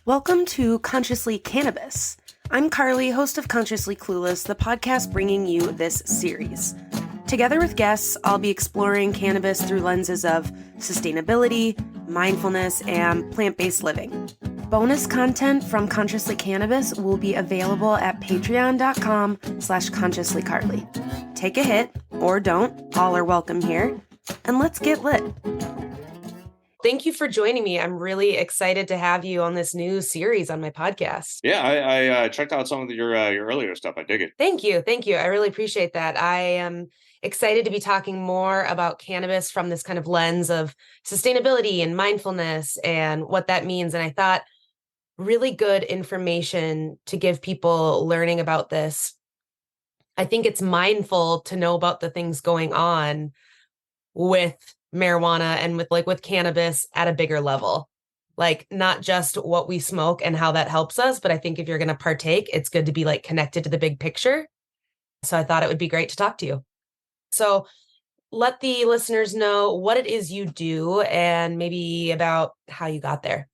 Welcome to Consciously Cannabis. I'm Carly, host of Consciously Clueless, the podcast bringing you this series. Together with guests, I'll be exploring cannabis through lenses of sustainability, mindfulness, and plant-based living. Bonus content from Consciously Cannabis will be available at patreon.com/consciouslycarly. Take a hit, or don't, all are welcome here, and let's get lit. Thank you for joining me. I'm really excited to have you on this new series on my podcast. Yeah, I checked out some of your earlier stuff. I dig it. Thank you. I really appreciate that. I am excited to be talking more about cannabis from this kind of lens of sustainability and mindfulness and what that means. And I thought really good information to give people learning about this. I think it's mindful to know about the things going on with marijuana and with cannabis at a bigger level, like not just what we smoke and how that helps us. But I think if you're going to partake, it's good to be connected to the big picture. So I thought it would be great to talk to you. So let the listeners know what it is you do and maybe about how you got there.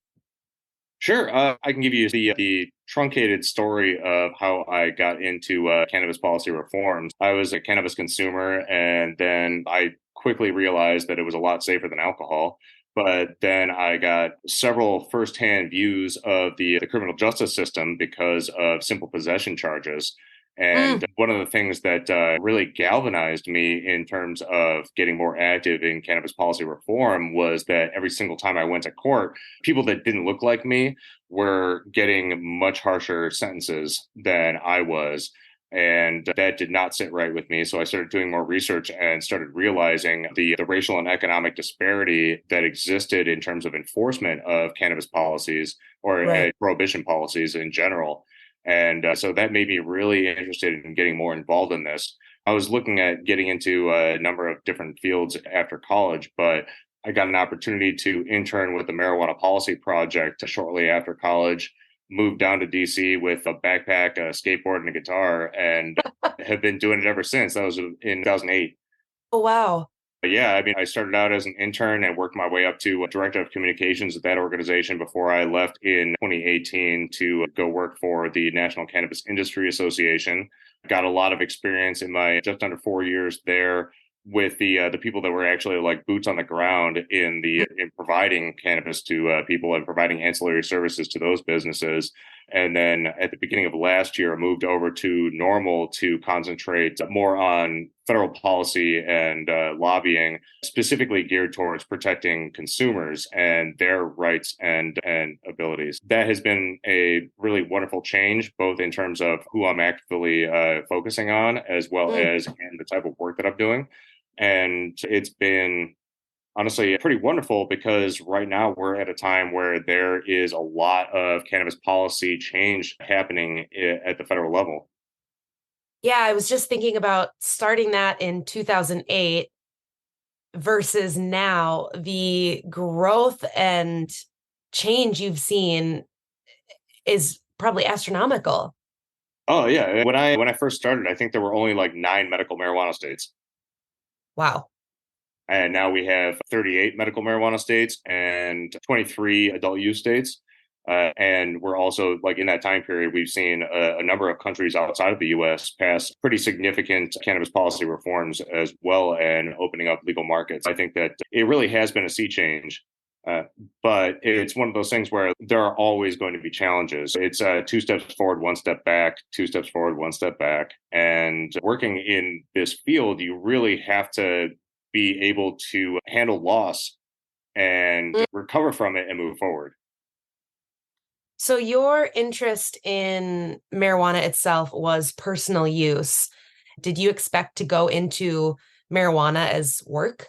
Sure. I can give you the truncated story of how I got into cannabis policy reforms. I was a cannabis consumer, and then I quickly realized that it was a lot safer than alcohol. But then I got several firsthand views of the criminal justice system because of simple possession charges. And one of the things that really galvanized me in terms of getting more active in cannabis policy reform was that every single time I went to court, people that didn't look like me were getting much harsher sentences than I was. And that did not sit right with me. So I started doing more research and started realizing the racial and economic disparity that existed in terms of enforcement of cannabis policies or prohibition policies in general. And so that made me really interested in getting more involved in this. I was looking at getting into a number of different fields after college, but I got an opportunity to intern with the Marijuana Policy Project shortly after college, moved down to DC with a backpack, a skateboard, and a guitar, and have been doing it ever since. That was in 2008. Oh, wow. But yeah, I mean, I started out as an intern and worked my way up to director of communications at that organization before I left in 2018 to go work for the National Cannabis Industry Association. Got a lot of experience in my just under 4 years there with the people that were actually like boots on the ground in providing cannabis to people and providing ancillary services to those businesses. And then at the beginning of last year, I moved over to NORML to concentrate more on federal policy and lobbying, specifically geared towards protecting consumers and their rights and abilities. That has been a really wonderful change, both in terms of who I'm actively focusing on, as well as in the type of work that I'm doing. And it's been honestly pretty wonderful because right now we're at a time where there is a lot of cannabis policy change happening at the federal level. Yeah, I was just thinking about starting that in 2008 versus now. The growth and change you've seen is probably astronomical. Oh yeah, when I first started, I think there were only like 9 medical marijuana states. Wow. And now we have 38 medical marijuana states and 23 adult use states. And we're also, like, in that time period, we've seen a number of countries outside of the U.S. pass pretty significant cannabis policy reforms as well, and opening up legal markets. I think that it really has been a sea change. But it's one of those things where there are always going to be challenges. It's 2 steps forward, 1 step back, 2 steps forward, 1 step back. And working in this field, you really have to be able to handle loss and recover from it and move forward. So your interest in marijuana itself was personal use. Did you expect to go into marijuana as work?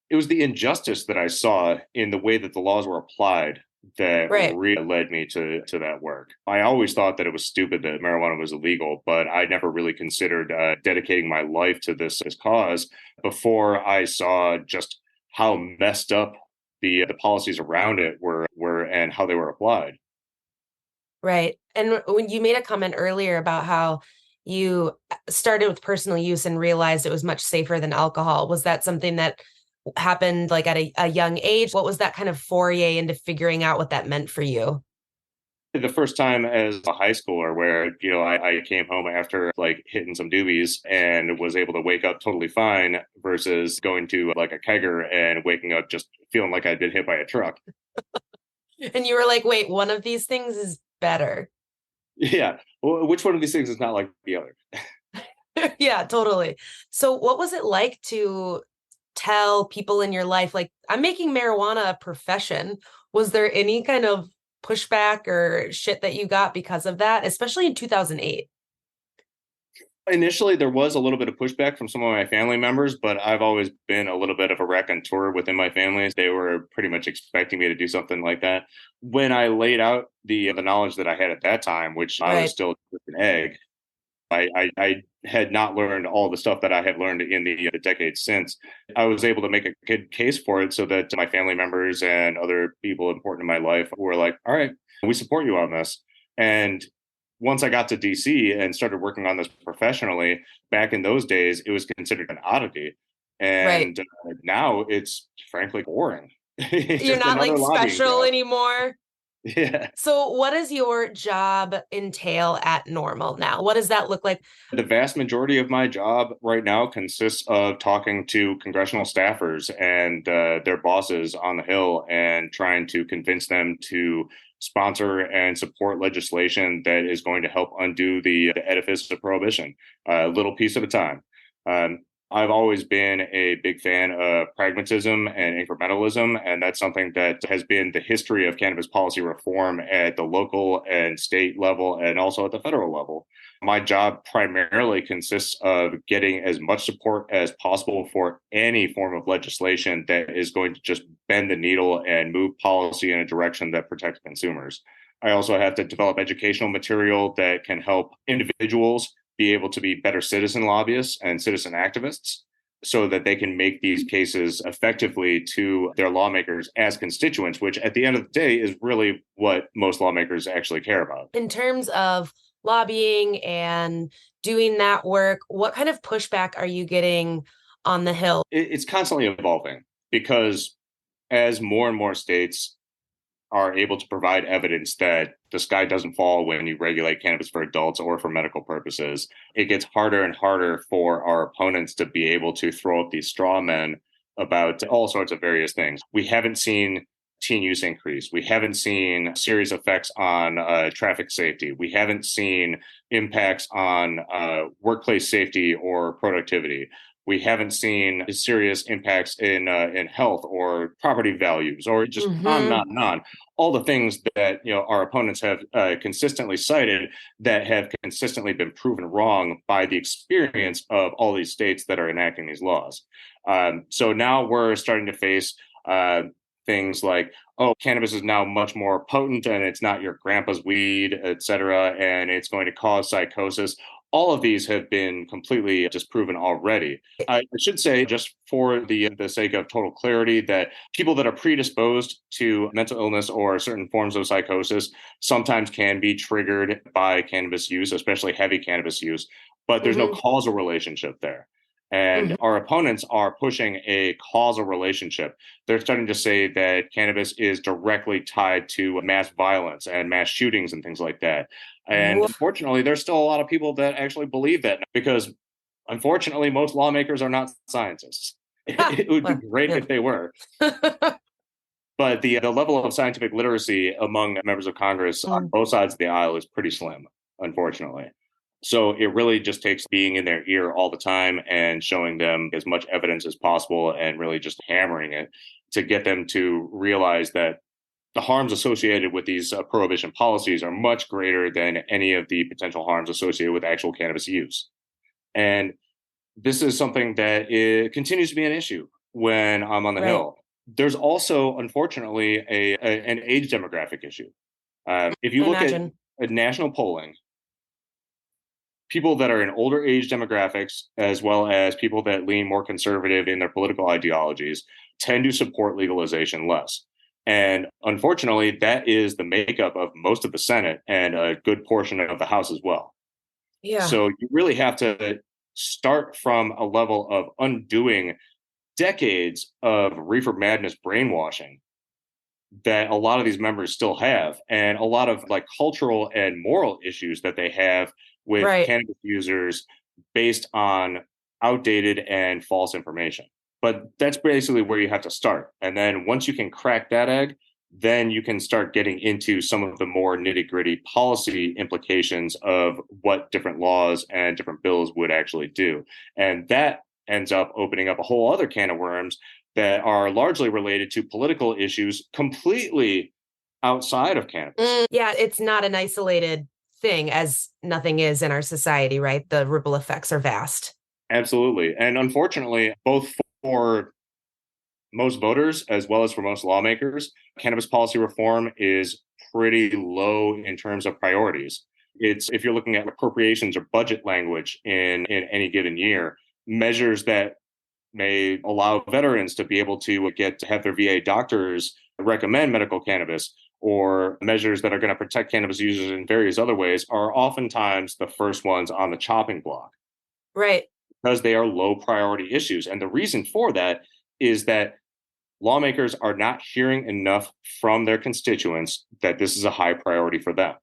It was the injustice that I saw in the way that the laws were applied that really led me to that work. I always thought that it was stupid that marijuana was illegal, but I never really considered dedicating my life to this cause before I saw just how messed up the policies around it were and how they were applied. Right. And when you made a comment earlier about how you started with personal use and realized it was much safer than alcohol, was that something that happened like at a young age? What was that kind of foray into figuring out what that meant for you? The first time as a high schooler where, I came home after like hitting some doobies and was able to wake up totally fine versus going to like a kegger and waking up just feeling like I'd been hit by a truck. And you were like, wait, one of these things is better. Yeah. Well, which one of these things is not like the other? Yeah, totally. So what was it like to tell people in your life, like, I'm making marijuana a profession? Was there any kind of pushback or shit that you got because of that, especially in 2008? Initially, there was a little bit of pushback from some of my family members, but I've always been a little bit of a raconteur within my family. They were pretty much expecting me to do something like that. When I laid out the knowledge that I had at that time, which I was Right. still just an egg, I had not learned all the stuff that I had learned in the decades since. I was able to make a good case for it so that my family members and other people important in my life were like, all right, we support you on this. And once I got to DC and started working on this professionally, back in those days, it was considered an oddity. Right. And now it's frankly boring. It's You're just not like another lobbying special job. anymore. Yeah. So what does your job entail at Normal now? What does that look like? The vast majority of my job right now consists of talking to congressional staffers and their bosses on the Hill and trying to convince them to sponsor and support legislation that is going to help undo the edifice of prohibition, a little piece at a time. Um, I've always been a big fan of pragmatism and incrementalism, and that's something that has been the history of cannabis policy reform at the local and state level and also at the federal level. My job primarily consists of getting as much support as possible for any form of legislation that is going to just bend the needle and move policy in a direction that protects consumers. I also have to develop educational material that can help individuals be able to be better citizen lobbyists and citizen activists so that they can make these cases effectively to their lawmakers as constituents, which at the end of the day is really what most lawmakers actually care about. In terms of lobbying and doing that work, what kind of pushback are you getting on the Hill? It's constantly evolving because as more and more states are able to provide evidence that the sky doesn't fall when you regulate cannabis for adults or for medical purposes, it gets harder and harder for our opponents to be able to throw up these straw men about all sorts of various things. We haven't seen teen use increase. We haven't seen serious effects on traffic safety. We haven't seen impacts on workplace safety or productivity. We haven't seen serious impacts in health or property values, or just on and Mm-hmm. on and on. All the things that our opponents have consistently cited that have consistently been proven wrong by the experience of all these states that are enacting these laws. So now we're starting to face things like, oh, cannabis is now much more potent and it's not your grandpa's weed, et cetera, and it's going to cause psychosis. All of these have been completely disproven already. I should say, just for the sake of total clarity, that people that are predisposed to mental illness or certain forms of psychosis sometimes can be triggered by cannabis use, especially heavy cannabis use, but there's no Mm-hmm. causal relationship there. And Mm-hmm. our opponents are pushing a causal relationship. They're starting to say that cannabis is directly tied to mass violence and mass shootings and things like that. And unfortunately, there's still a lot of people that actually believe that because unfortunately, most lawmakers are not scientists. Ah, It would be well, great yeah. if they were. But the level of scientific literacy among members of Congress on Mm. both sides of the aisle is pretty slim, unfortunately. So it really just takes being in their ear all the time and showing them as much evidence as possible and really just hammering it to get them to realize that the harms associated with these prohibition policies are much greater than any of the potential harms associated with actual cannabis use. And this is something that continues to be an issue when I'm on the Right. Hill. There's also, unfortunately, an age demographic issue. If you I look imagine. at national polling, people that are in older age demographics, as well as people that lean more conservative in their political ideologies, tend to support legalization less. And unfortunately, that is the makeup of most of the Senate and a good portion of the House as well. Yeah. So you really have to start from a level of undoing decades of reefer madness brainwashing that a lot of these members still have, and a lot of like cultural and moral issues that they have with Right. cannabis users based on outdated and false information. But that's basically where you have to start. And then once you can crack that egg, then you can start getting into some of the more nitty gritty policy implications of what different laws and different bills would actually do. And that ends up opening up a whole other can of worms that are largely related to political issues completely outside of cannabis. Yeah, it's not an isolated thing, as nothing is in our society, right? The ripple effects are vast. Absolutely. And unfortunately, both for most voters as well as for most lawmakers, cannabis policy reform is pretty low in terms of priorities. It's if you're looking at appropriations or budget language in any given year, measures that may allow veterans to be able to get to have their VA doctors recommend medical cannabis, or measures that are going to protect cannabis users in various other ways are oftentimes the first ones on the chopping block Right. because they are low priority issues. And the reason for that is that lawmakers are not hearing enough from their constituents that this is a high priority for them.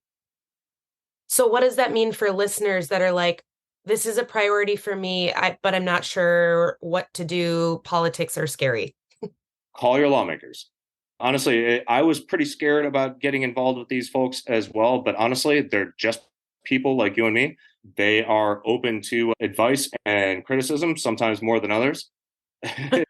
So what does that mean for listeners that are like, this is a priority for me, but I'm not sure what to do. Politics are scary. Call your lawmakers. Honestly, I was pretty scared about getting involved with these folks as well, but honestly, they're just people like you and me. They are open to advice and criticism, sometimes more than others.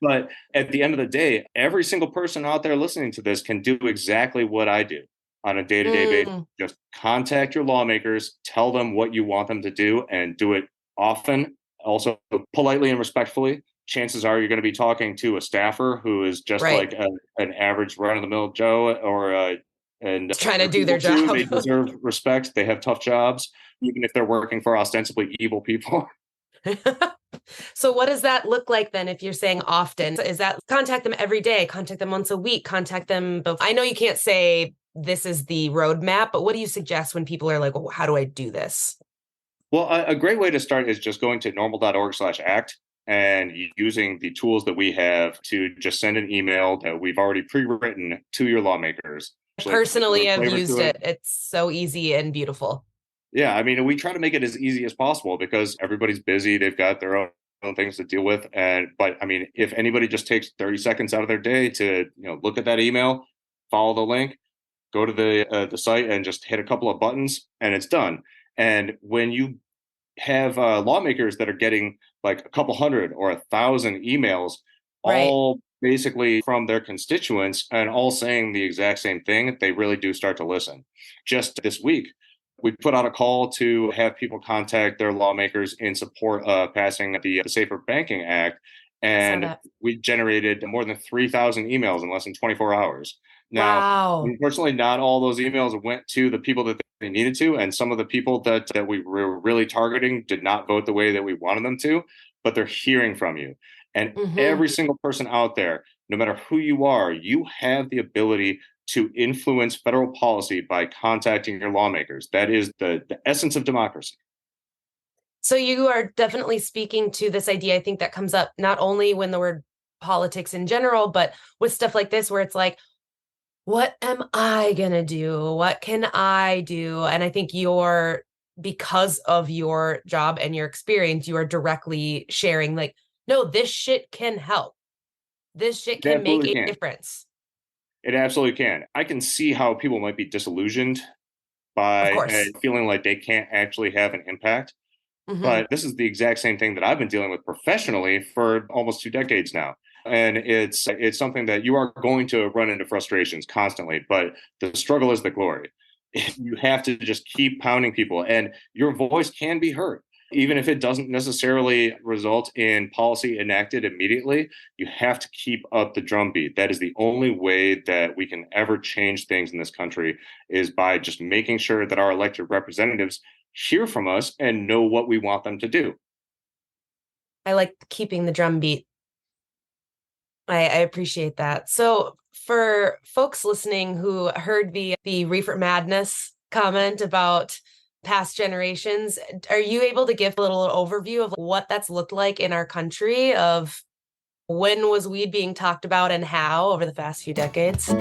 But at the end of the day, every single person out there listening to this can do exactly what I do on a day-to-day basis. Just contact your lawmakers, tell them what you want them to do, and do it often, also politely and respectfully. Chances are you're going to be talking to a staffer who is just Right. like an average run-of-the-mill Joe, and Trying to do people their too. job. They deserve respect. They have tough jobs, even if they're working for ostensibly evil people. So what does that look like then if you're saying often? Is that contact them every day, contact them once a week, contact them both? I know you can't say this is the roadmap, but what do you suggest when people are like, well, how do I do this? Well, a great way to start is just going to normal.org/act and using the tools that we have to just send an email that we've already pre-written to your lawmakers. Personally, I've used it. It's so easy and beautiful. Yeah, I mean, we try to make it as easy as possible because everybody's busy. They've got their own things to deal with. But I mean, if anybody just takes 30 seconds out of their day to, look at that email, follow the link, go to the site and just hit a couple of buttons and it's done. And when you have lawmakers that are getting like a couple hundred or 1,000 emails, Right. all basically from their constituents and all saying the exact same thing, they really do start to listen. Just this week, we put out a call to have people contact their lawmakers in support of passing the Safer Banking Act. And we generated more than 3,000 emails in less than 24 hours. Now, wow. Unfortunately, not all those emails went to the people that they needed to. And some of the people that we were really targeting did not vote the way that we wanted them to, but they're hearing from you. And every single person out there, no matter who you are, you have the ability to influence federal policy by contacting your lawmakers. That is the essence of democracy. So you are definitely speaking to this idea. I think that comes up not only when the word politics in general, but with stuff like this, where it's like, what am I going to do? What can I do? And I think because of your job and your experience, you are directly sharing like, no, this shit can help. This shit can make a difference. It absolutely can. I can see how people might be disillusioned by feeling like they can't actually have an impact. But this is the exact same thing that I've been dealing with professionally for almost 2 decades now. And it's something that you are going to run into frustrations constantly, but the struggle is the glory. You have to just keep pounding people, and your voice can be heard. Even if it doesn't necessarily result in policy enacted immediately, you have to keep up the drumbeat. That is the only way that we can ever change things in this country, is by just making sure that our elected representatives hear from us and know what we want them to do. I like keeping the drumbeat. I appreciate that. So for folks listening who heard the reefer madness comment about past generations, are you able to give a little overview of what that's looked like in our country, of when was weed being talked about and how over the past few decades?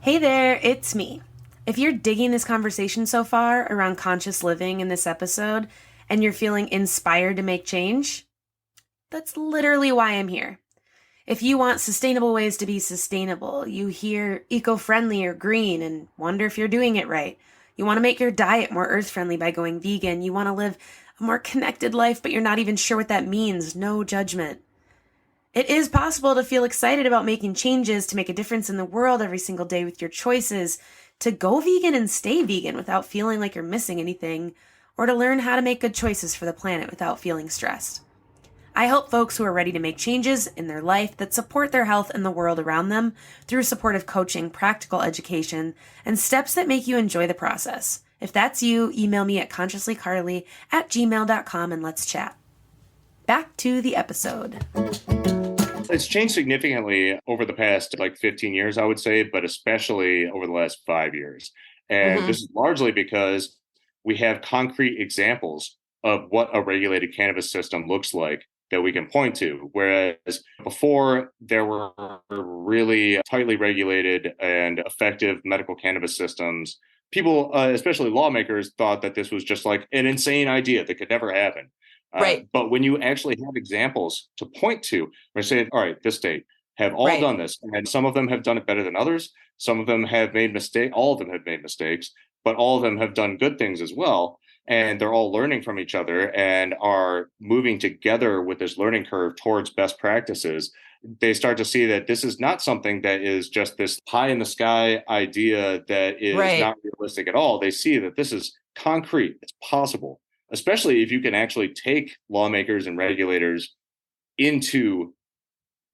Hey there, it's me. If you're digging this conversation so far around conscious living in this episode and you're feeling inspired to make change, that's literally why I'm here. If you want sustainable ways to be sustainable, you hear eco-friendly or green and wonder if you're doing it right. You want to make your diet more earth-friendly by going vegan. You want to live a more connected life, but you're not even sure what that means. No judgment. It is possible to feel excited about making changes to make a difference in the world every single day with your choices, to go vegan and stay vegan without feeling like you're missing anything, or to learn how to make good choices for the planet without feeling stressed. I help folks who are ready to make changes in their life that support their health and the world around them through supportive coaching, practical education, and steps that make you enjoy the process. If that's you, email me at consciouslycarly@gmail.com and let's chat. Back to the episode. It's changed significantly over the past 15 years, I would say, but especially over the last 5 years. And this is largely because we have concrete examples of what a regulated cannabis system looks like that we can point to. Whereas before, there were really tightly regulated and effective medical cannabis systems. People, especially lawmakers, thought that this was just like an insane idea that could never happen. Right. But when you actually have examples to point to, where say, all right, this state have all done this, and some of them have done it better than others. Some of them have made mistakes. All of them have made mistakes, but all of them have done good things as well. And they're all learning from each other and are moving together with this learning curve towards best practices. They start to see that this is not something that is just this pie in the sky idea that is not realistic at all. They see that this is concrete, it's possible, especially if you can actually take lawmakers and regulators into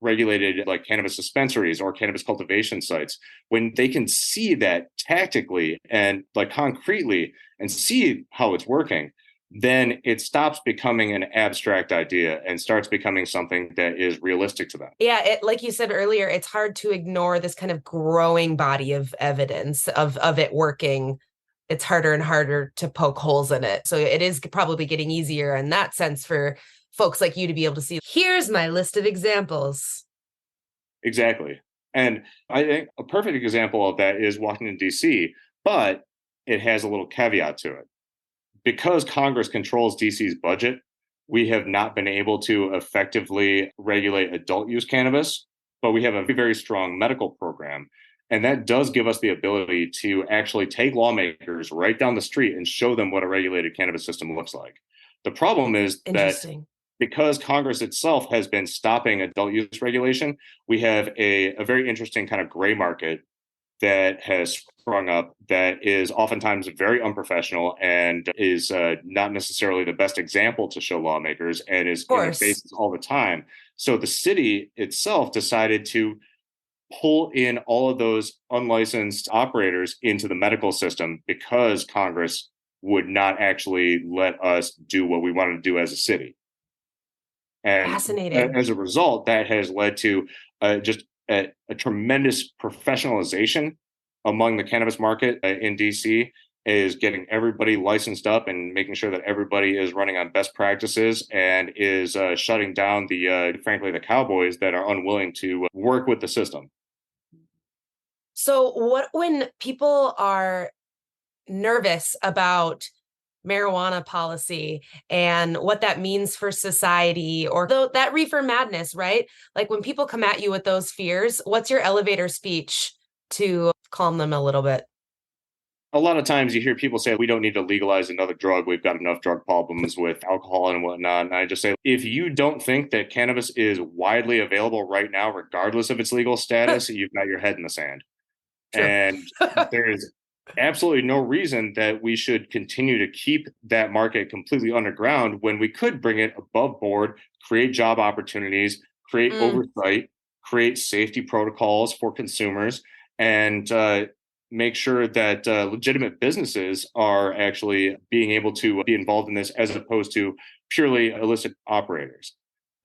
regulated cannabis dispensaries or cannabis cultivation sites. When they can see that tactically and concretely and see how it's working, then it stops becoming an abstract idea and starts becoming something that is realistic to them. Yeah, like you said earlier, it's hard to ignore this kind of growing body of evidence of it working. It's harder and harder to poke holes in it. So it is probably getting easier in that sense for folks like you to be able to see, here's my list of examples. Exactly. And I think a perfect example of that is Washington, D.C., but it has a little caveat to it. Because Congress controls DC's budget, we have not been able to effectively regulate adult use cannabis, but we have a very strong medical program. And that does give us the ability to actually take lawmakers right down the street and show them what a regulated cannabis system looks like. The problem is that because Congress itself has been stopping adult use regulation, we have a very interesting kind of gray market that has sprung up that is oftentimes very unprofessional and is not necessarily the best example to show lawmakers and is in their faces all the time. So the city itself decided to pull in all of those unlicensed operators into the medical system because Congress would not actually let us do what we wanted to do as a city. And fascinating. As a result, that has led to just a tremendous professionalization among the cannabis market in DC, is getting everybody licensed up and making sure that everybody is running on best practices and is shutting down frankly, the cowboys that are unwilling to work with the system. So when people are nervous about marijuana policy and what that means for society, or that reefer madness, right? Like when people come at you with those fears, what's your elevator speech to calm them a little bit? A lot of times you hear people say, we don't need to legalize another drug. We've got enough drug problems with alcohol and whatnot. And I just say, if you don't think that cannabis is widely available right now, regardless of its legal status, you've got your head in the sand. True. And there is absolutely no reason that we should continue to keep that market completely underground when we could bring it above board, create job opportunities, create oversight, create safety protocols for consumers, and make sure that legitimate businesses are actually being able to be involved in this as opposed to purely illicit operators.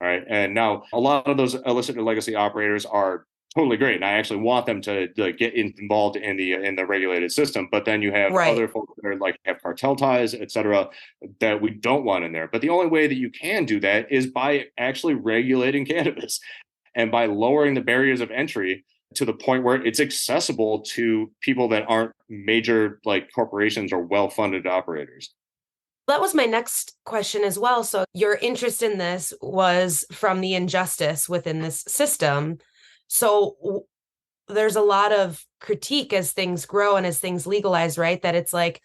All right. And now a lot of those illicit or legacy operators are totally great, and I actually want them to get involved in the regulated system. But then you have other folks that are have cartel ties, et cetera, that we don't want in there. But the only way that you can do that is by actually regulating cannabis and by lowering the barriers of entry to the point where it's accessible to people that aren't major like corporations or well-funded operators. That was my next question as well. So your interest in this was from the injustice within this system. So there's a lot of critique as things grow and as things legalize, right? That it's like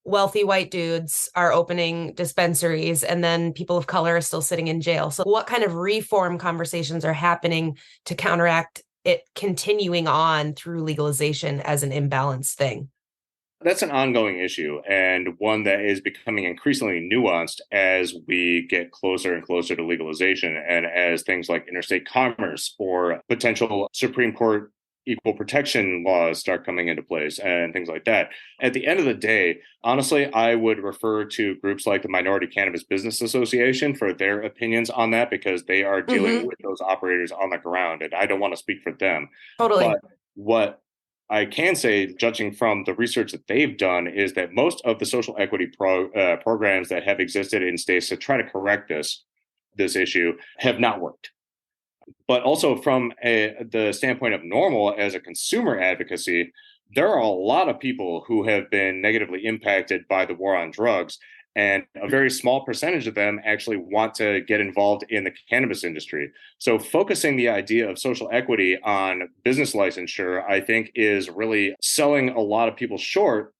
wealthy white dudes are opening dispensaries and then people of color are still sitting in jail. So what kind of reform conversations are happening to counteract it continuing on through legalization as an imbalanced thing? That's an ongoing issue and one that is becoming increasingly nuanced as we get closer and closer to legalization and as things like interstate commerce or potential Supreme Court equal protection laws start coming into place and things like that. At the end of the day, honestly, I would refer to groups like the Minority Cannabis Business Association for their opinions on that because they are dealing with those operators on the ground and I don't want to speak for them. Totally. But what I can say, judging from the research that they've done, is that most of the social equity programs that have existed in states to try to correct this issue have not worked. But also from the standpoint of NORML as a consumer advocacy, there are a lot of people who have been negatively impacted by the war on drugs. And a very small percentage of them actually want to get involved in the cannabis industry. So focusing the idea of social equity on business licensure, I think, is really selling a lot of people short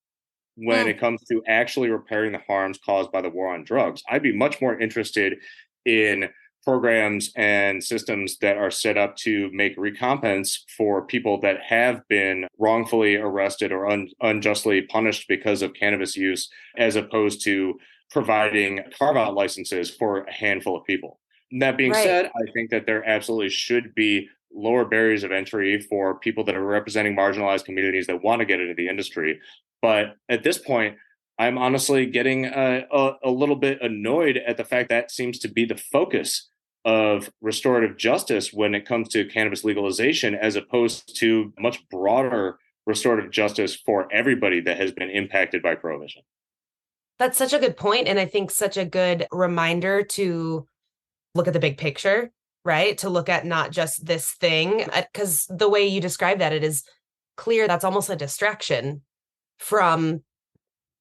when it comes to actually repairing the harms caused by the war on drugs. I'd be much more interested in programs and systems that are set up to make recompense for people that have been wrongfully arrested or unjustly punished because of cannabis use, as opposed to providing carve-out licenses for a handful of people. That being Right. said, I think that there absolutely should be lower barriers of entry for people that are representing marginalized communities that want to get into the industry. But at this point, I'm honestly getting a little bit annoyed at the fact that seems to be the focus of restorative justice when it comes to cannabis legalization, as opposed to much broader restorative justice for everybody that has been impacted by prohibition. That's such a good point, and I think such a good reminder to look at the big picture, right? To look at not just this thing, because the way you describe that, it is clear that's almost a distraction from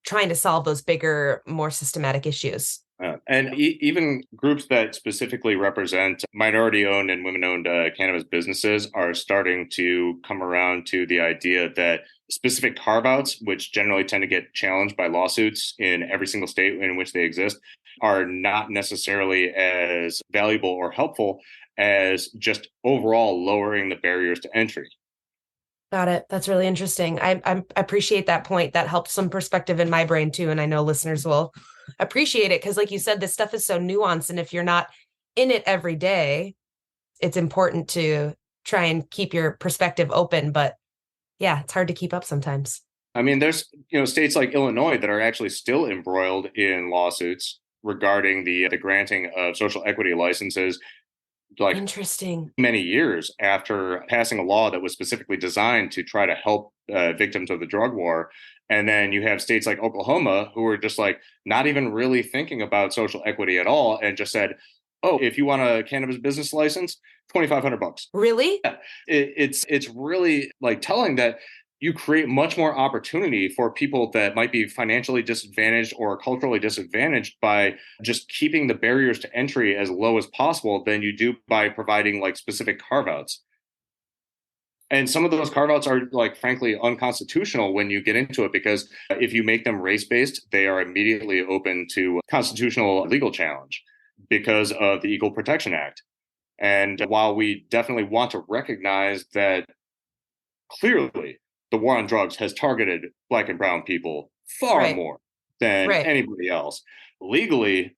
trying to solve those bigger, more systematic issues. And even groups that specifically represent minority owned and women owned cannabis businesses are starting to come around to the idea that specific carve outs, which generally tend to get challenged by lawsuits in every single state in which they exist, are not necessarily as valuable or helpful as just overall lowering the barriers to entry. Got it. That's really interesting. I appreciate that point. That helps some perspective in my brain too. And I know listeners will appreciate it because, like you said, this stuff is so nuanced. And if you're not in it every day, it's important to try and keep your perspective open. But yeah, it's hard to keep up sometimes. I mean, there's states like Illinois that are actually still embroiled in lawsuits regarding the granting of social equity licenses, like Interesting. many years after passing a law that was specifically designed to try to help victims of the drug war. And then you have states like Oklahoma who are just like not even really thinking about social equity at all and just said, "Oh, if you want a cannabis business license, $2,500." Really? Yeah. It's really like telling that you create much more opportunity for people that might be financially disadvantaged or culturally disadvantaged by just keeping the barriers to entry as low as possible than you do by providing like specific carve outs. And some of those carve outs are like frankly unconstitutional when you get into it because if you make them race based, they are immediately open to constitutional legal challenge because of the Equal Protection Act. And while we definitely want to recognize that clearly the war on drugs has targeted Black and brown people far Right. more than Right. anybody else, legally,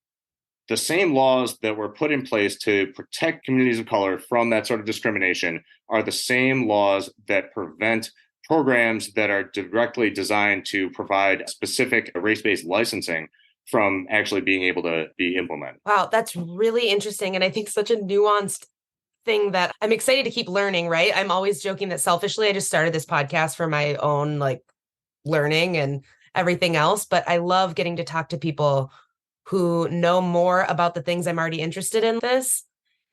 the same laws that were put in place to protect communities of color from that sort of discrimination are the same laws that prevent programs that are directly designed to provide specific race-based licensing from actually being able to be implemented. Wow, that's really interesting. And I think such a nuanced thing that I'm excited to keep learning, right? I'm always joking that selfishly, I just started this podcast for my own like learning and everything else. But I love getting to talk to people who know more about the things I'm already interested in this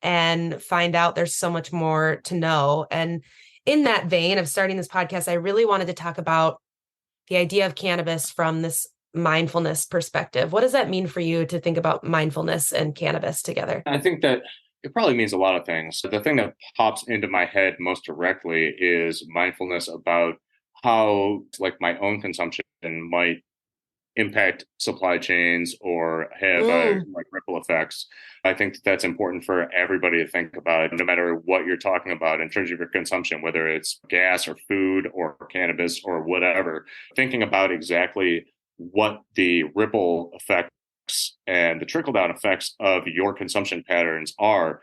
and find out there's so much more to know. And in that vein of starting this podcast, I really wanted to talk about the idea of cannabis from this mindfulness perspective. What does that mean for you to think about mindfulness and cannabis together? I think that it probably means a lot of things. The thing that pops into my head most directly is mindfulness about how, like, my own consumption might impact supply chains or have Mm, like ripple effects. I think that's important for everybody to think about, no matter what you're talking about in terms of your consumption, whether it's gas or food or cannabis or whatever. Thinking about exactly what the ripple effects and the trickle down effects of your consumption patterns are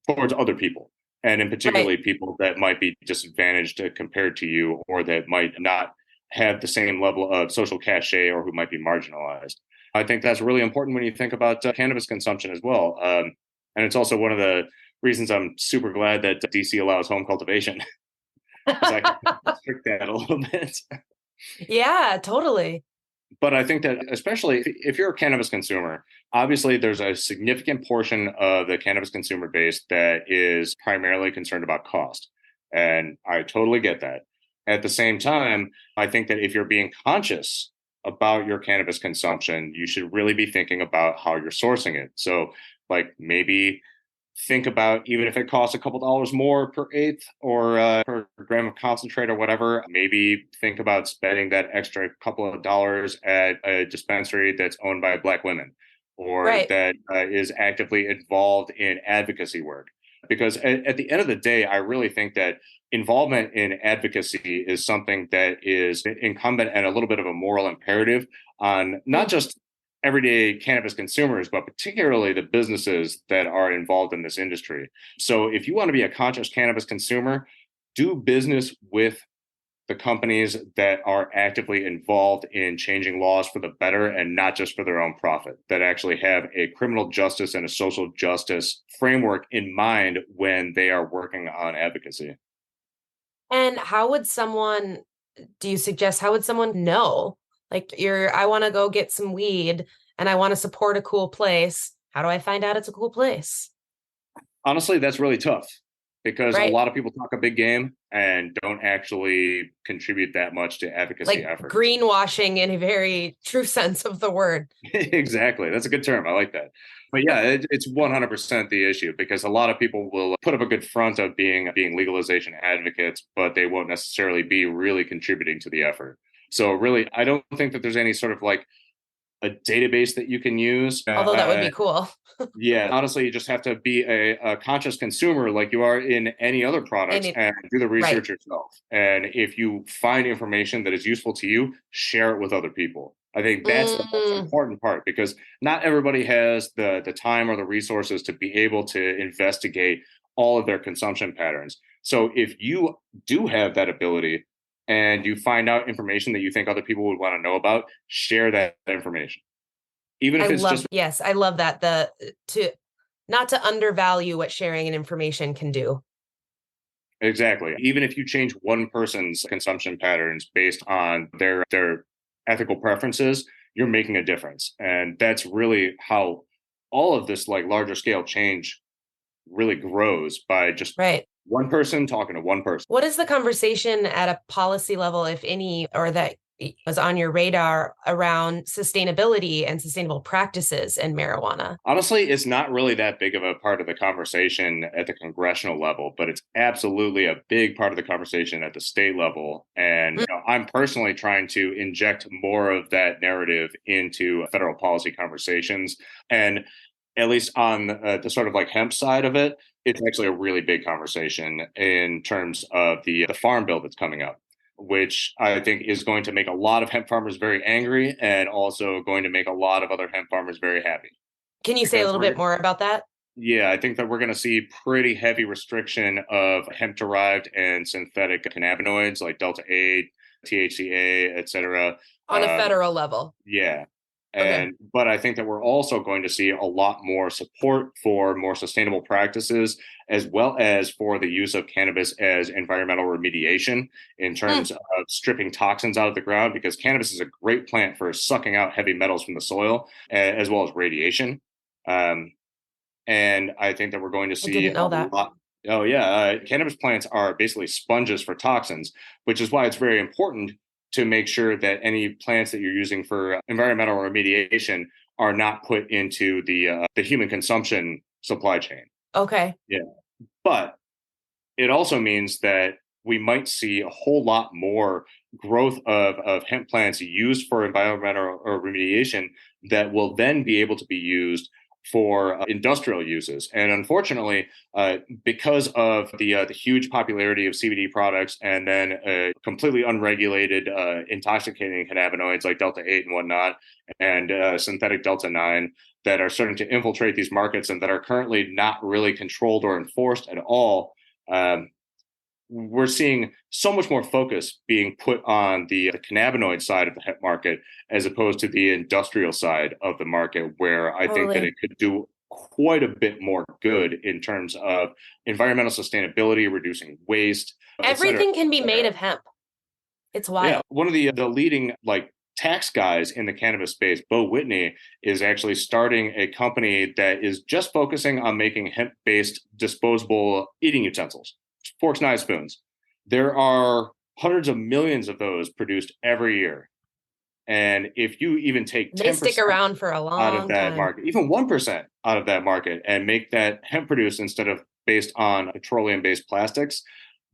towards other people. And in right. particularly people that might be disadvantaged compared to you, or that might not have the same level of social cachet, or who might be marginalized. I think that's really important when you think about cannabis consumption as well. And it's also one of the reasons I'm super glad that DC allows home cultivation, because I can restrict that a little bit. Yeah, totally. But I think that, especially if you're a cannabis consumer, obviously there's a significant portion of the cannabis consumer base that is primarily concerned about cost. And I totally get that. At the same time, I think that if you're being conscious about your cannabis consumption, you should really be thinking about how you're sourcing it. So, like, maybe think about, even if it costs a couple dollars more per eighth or per gram of concentrate or whatever, maybe think about spending that extra couple of dollars at a dispensary that's owned by Black women, or Right. that is actively involved in advocacy work. Because at the end of the day, I really think that involvement in advocacy is something that is incumbent and a little bit of a moral imperative on not Mm. just everyday cannabis consumers, but particularly the businesses that are involved in this industry. So if you want to be a conscious cannabis consumer, do business with the companies that are actively involved in changing laws for the better and not just for their own profit, that actually have a criminal justice and a social justice framework in mind when they are working on advocacy. And how would someone, do you suggest, how would someone know? Like, I want to go get some weed and I want to support a cool place. How do I find out it's a cool place? Honestly, that's really tough because a Right. lot of people talk a big game and don't actually contribute that much to advocacy Like efforts. greenwashing in a very true sense of the word. Exactly. That's a good term. I like that. But yeah, it's 100% the issue, because a lot of people will put up a good front of being legalization advocates, but they won't necessarily be really contributing to the effort. So really, I don't think that there's any sort of like a database that you can use. Although that would be cool. Yeah, honestly, you just have to be a conscious consumer like you are in any other products, Any, and do the right. research yourself. And if you find information that is useful to you, share it with other people. I think that's the most Mm, important part, because not everybody has the time or the resources to be able to investigate all of their consumption patterns. So if you do have that ability and you find out information that you think other people would want to know about, share that information. Even I if it's love, just yes, I love that. To not to undervalue what sharing and information can do. exactly. Even if you change one person's consumption patterns based on their ethical preferences, you're making a difference. And that's really how all of this like larger scale change really grows, by just Right. one person talking to one person. What is the conversation at a policy level, if any, or that was on your radar around sustainability and sustainable practices in marijuana? Honestly, it's not really that big of a part of the conversation at the congressional level, but it's absolutely a big part of the conversation at the state level. And Mm, I'm personally trying to inject more of that narrative into federal policy conversations. And at least on the sort of like hemp side of it, it's actually a really big conversation in terms of the farm bill that's coming up, which I think is going to make a lot of hemp farmers very angry, and also going to make a lot of other hemp farmers very happy, can you say a because little we're bit more about that? yeah, I think that we're going to see pretty heavy restriction of hemp derived and synthetic cannabinoids like delta 8, THCA, etc. On a Um, federal level. yeah. Okay. But I think that we're also going to see a lot more support for more sustainable practices, as well as for the use of cannabis as environmental remediation in Hmm. terms of stripping toxins out of the ground, because cannabis is a great plant for sucking out heavy metals from the soil, as well as radiation. Um, and I think that we're going to I see didn't a know that. lot. Oh, yeah. Cannabis plants are basically sponges for toxins, which is why it's very important to make sure that any plants that you're using for environmental remediation are not put into the human consumption supply chain. Okay. Yeah. But it also means that we might see a whole lot more growth of hemp plants used for environmental or remediation that will then be able to be used for industrial uses. And unfortunately, because of the huge popularity of CBD products and then completely unregulated intoxicating cannabinoids like Delta 8 and whatnot, and synthetic Delta 9 that are starting to infiltrate these markets and that are currently not really controlled or enforced at all, um, we're seeing so much more focus being put on the cannabinoid side of the hemp market as opposed to the industrial side of the market, where I think that Totally. it could do quite a bit more good in terms of environmental sustainability, reducing waste, et cetera, Everything can be et made cetera. of hemp. It's Yeah, wild. one of the leading like tax guys in the cannabis space, Bo Whitney, is actually starting a company that is just focusing on making hemp-based disposable eating utensils, forks, knives, spoons. There are hundreds of millions of those produced every year. And if you even take They stick 10% around for a out of long that time. market, even 1% out of that market, and make that hemp produced instead of based on petroleum based plastics,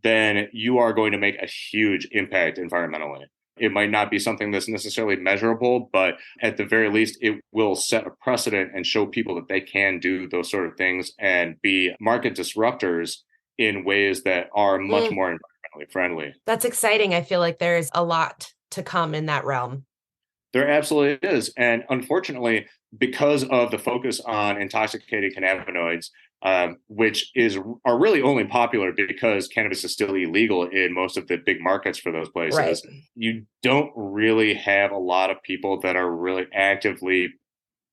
then you are going to make a huge impact environmentally. It might not be something that's necessarily measurable, but at the very least, it will set a precedent and show people that they can do those sort of things and be market disruptors in ways that are much Mm, more environmentally friendly. that's exciting. I feel like there's a lot to come in that realm. There absolutely is. And unfortunately, because of the focus on intoxicating cannabinoids, which are really only popular because cannabis is still illegal in most of the big markets for those Right. places, you don't really have a lot of people that are really actively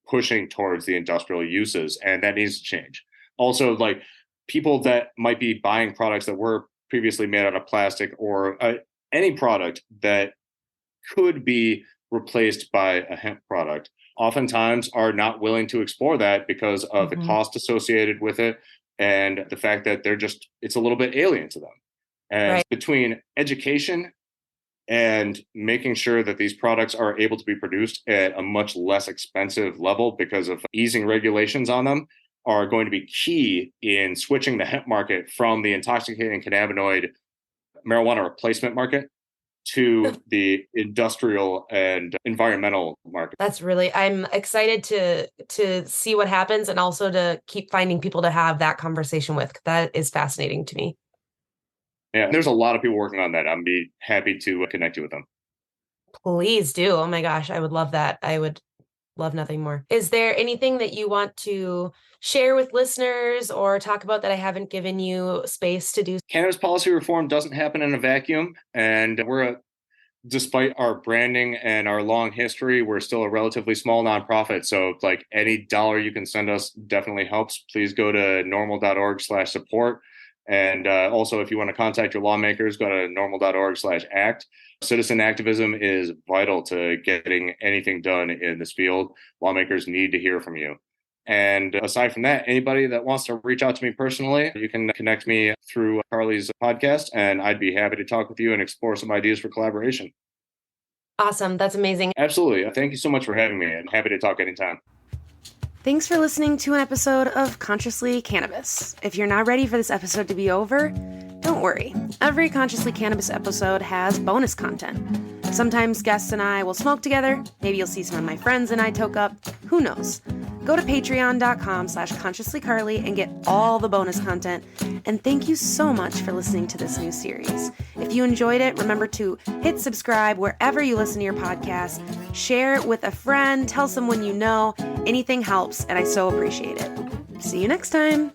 pushing towards the industrial uses. And that needs to change. Also, like people that might be buying products that were previously made out of plastic or any product that could be replaced by a hemp product oftentimes are not willing to explore that because of the Hmm. cost associated with it and the fact that it's a little bit alien to them. And Right. between education and making sure that these products are able to be produced at a much less expensive level because of easing regulations on them are going to be key in switching the hemp market from the intoxicating cannabinoid marijuana replacement market to the industrial and environmental market. I'm excited to see what happens and also to keep finding people to have that conversation with. That is fascinating to me. Yeah, there's a lot of people working on that. I'd be happy to connect you with them. Please do. Oh my gosh, I would love that. I would love nothing more. Is there anything that you want to share with listeners or talk about that I haven't given you space to do? Cannabis policy reform doesn't happen in a vacuum, and despite our branding and our long history, we're still a relatively small nonprofit. So, like any dollar you can send us definitely helps. Please go to norml.org/support. And also, if you want to contact your lawmakers, go to norml.org/act. Citizen activism is vital to getting anything done in this field. Lawmakers need to hear from you. And aside from that, anybody that wants to reach out to me personally, you can connect me through Carly's podcast, and I'd be happy to talk with you and explore some ideas for collaboration. Awesome. That's amazing. Absolutely. Thank you so much for having me. I'm happy to talk anytime. Thanks for listening to an episode of Consciously Cannabis. If you're not ready for this episode to be over, don't worry. Every Consciously Cannabis episode has bonus content. Sometimes guests and I will smoke together. Maybe you'll see some of my friends and I toke up. Who knows? Go to patreon.com/consciouslycarly and get all the bonus content. And thank you so much for listening to this new series. If you enjoyed it, remember to hit subscribe wherever you listen to your podcast. Share it with a friend. Tell someone you know. Anything helps, and I so appreciate it. See you next time.